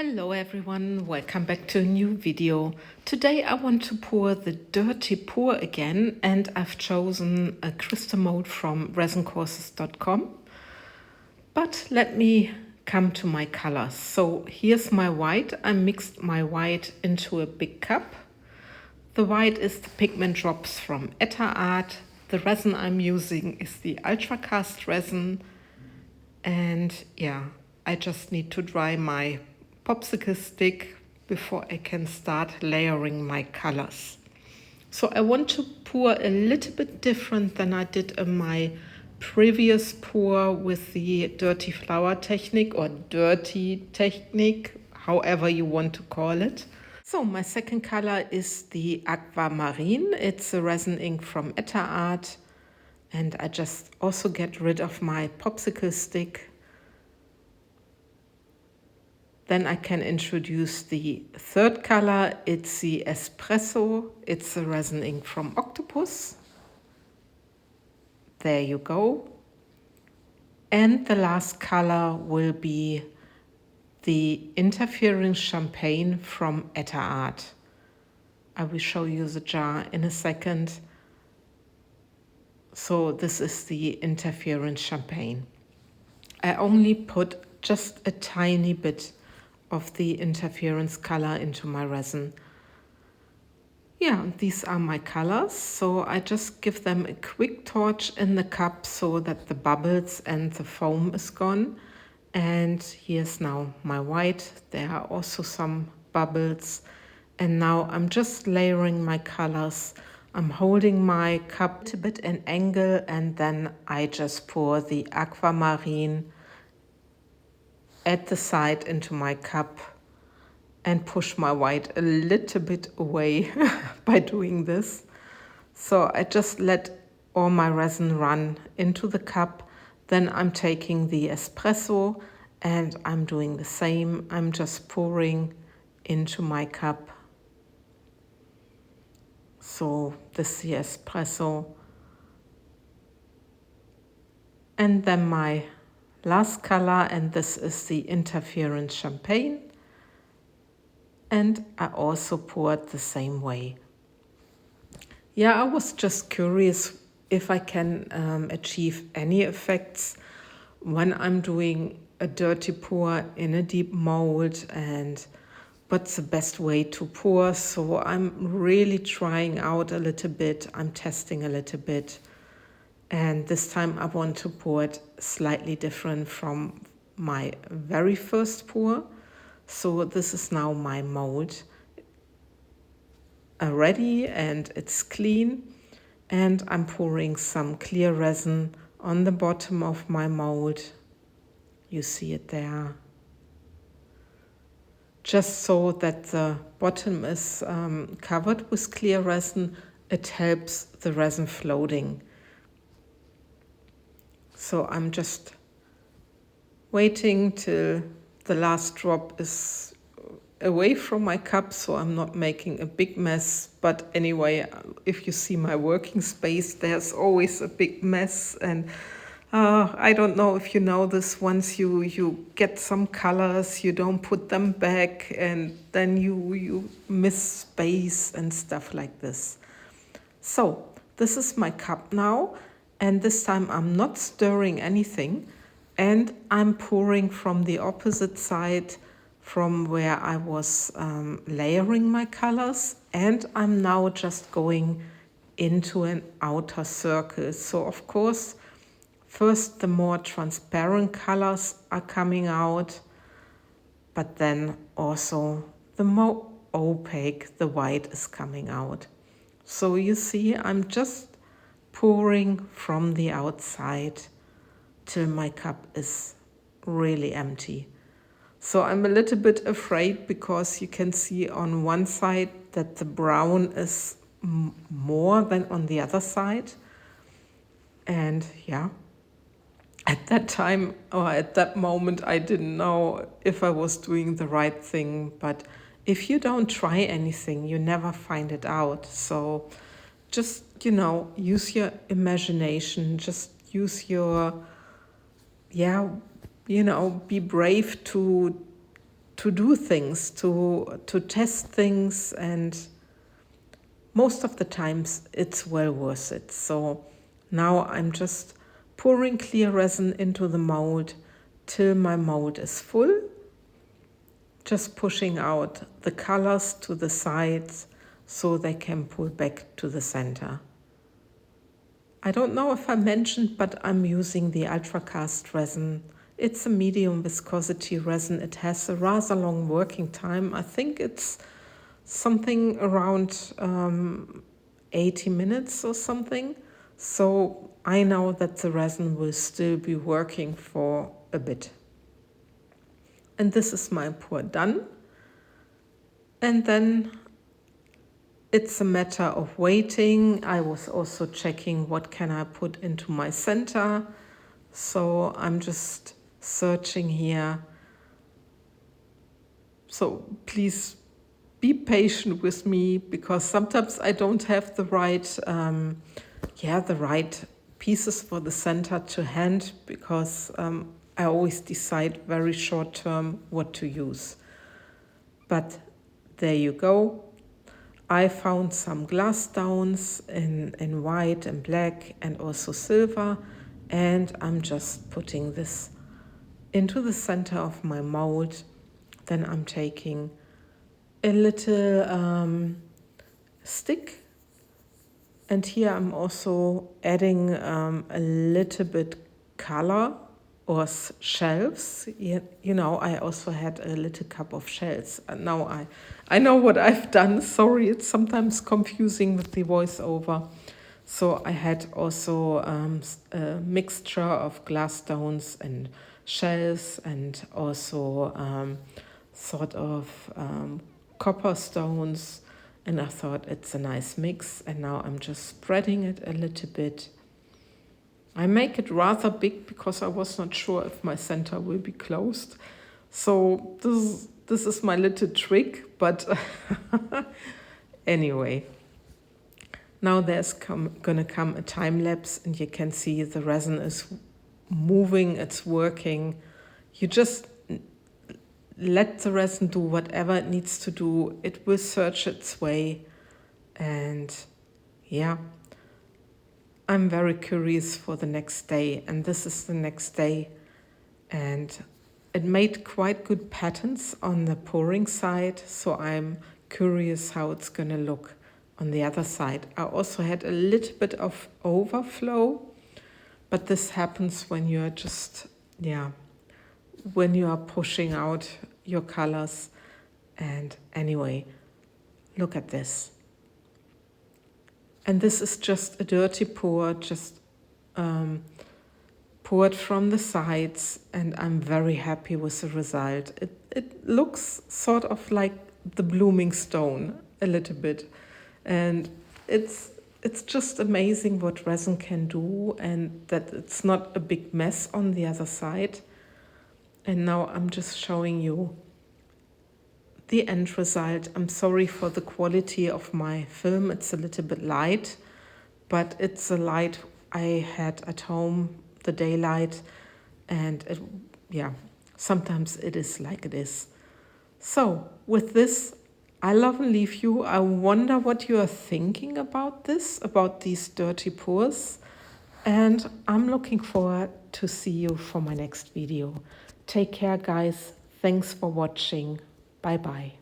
Hello everyone, welcome back to a new video. Today I want to pour the dirty pour again, and I've chosen a crystal mold from resincourses.com. But let me come to my colors. So here's my white. I mixed my white into a big cup. The white is the pigment drops from Etter Art. The resin I'm using is the Ultracast Resin. And yeah, I just need to dry my popsicle stick before I can start layering my colors. So I want to pour a little bit different than I did in my previous pour with the dirty flower technique or dirty technique, however you want to call it. So my second color is the Aquamarine. It's a resin ink from Etter Art. And I just also get rid of my popsicle stick. Then I can introduce the third color. It's the Espresso. It's a resin ink from Octopus. There you go. And the last color will be the Interfering Champagne from Etter Art. I will show you the jar in a second. So this is the Interfering Champagne. I only put just a tiny bit of the interference color into my resin. Yeah, these are my colors. So I just give them a quick torch in the cup so that the bubbles and the foam is gone. And here's now my white. There are also some bubbles. And now I'm just layering my colors. I'm holding my cup a bit an angle, and then I just pour the aquamarine at the side into my cup and push my white a little bit away by doing this. So I just let all my resin run into the cup. Then I'm taking the espresso and I'm doing the same. I'm just pouring into my cup. So this is the espresso. And then my last color, and this is the Interference Champagne. And I also poured the same way. Yeah, I was just curious if I can achieve any effects when I'm doing a dirty pour in a deep mold, and what's the best way to pour. So I'm really trying out a little bit. I'm testing a little bit. And this time I want to pour it slightly different from my very first pour. So this is now my mold ready, and it's clean. And I'm pouring some clear resin on the bottom of my mold. You see it there. Just so that the bottom is covered with clear resin, it helps the resin floating. So I'm just waiting till the last drop is away from my cup, so I'm not making a big mess. But anyway, if you see my working space, there's always a big mess. And I don't know if you know this, once you get some colors, you don't put them back, and then you miss space and stuff like this. So this is my cup now. And this time I'm not stirring anything, and I'm pouring from the opposite side from where I was layering my colors, and I'm now just going into an outer circle. So of course, first the more transparent colors are coming out, but then also the more opaque the white is coming out. So you see, I'm just pouring from the outside till my cup is really empty. So I'm a little bit afraid, because you can see on one side that the brown is more than on the other side. And yeah, at that time, or at that moment, I didn't know if I was doing the right thing. But if you don't try anything, you never find it out. So just, use your imagination, just use your, be brave to do things, to test things, and most of the times it's well worth it. So now I'm just pouring clear resin into the mold till my mold is full, just pushing out the colors to the sides so they can pull back to the center. I don't know if I mentioned, but I'm using the Ultracast resin. It's a medium viscosity resin. It has a rather long working time. I think it's something around 80 minutes or something. So I know that the resin will still be working for a bit. And this is my pour done. And then it's a matter of waiting. I was also checking what can I put into my center. So I'm just searching here. So please be patient with me, because sometimes I don't have the right, the right pieces for the center to hand, because I always decide very short term what to use. But there you go. I found some glass downs in white and black and also silver, and I'm just putting this into the center of my mold. Then I'm taking a little stick, and here I'm also adding a little bit color or shells. You know, I also had a little cup of shells. Now I know what I've done. Sorry, it's sometimes confusing with the voiceover. So I had also a mixture of glass stones and shells, and also sort of copper stones. And I thought it's a nice mix. And now I'm just spreading it a little bit. I make it rather big because I was not sure if my center will be closed. So this is my little trick, but anyway. Now there's gonna come a time lapse, and you can see the resin is moving, it's working. You just let the resin do whatever it needs to do. It will search its way, and yeah. I'm very curious for the next day, and this is the next day, and it made quite good patterns on the pouring side, so I'm curious how it's gonna look on the other side. I also had a little bit of overflow, but this happens when you're just, when you are pushing out your colors. And anyway, look at this. And this is just a dirty pour, just poured from the sides, and I'm very happy with the result. It looks sort of like the blooming stone a little bit, and it's just amazing what resin can do, and that it's not a big mess on the other side. And now I'm just showing you the end result. I'm sorry for the quality of my film. It's a little bit light, but it's a light I had at home, the daylight, and sometimes it is like it is. So with this, I love and leave you. I wonder what you are thinking about this, about these dirty pours, and I'm looking forward to see you for my next video. Take care, guys. Thanks for watching. Bye-bye.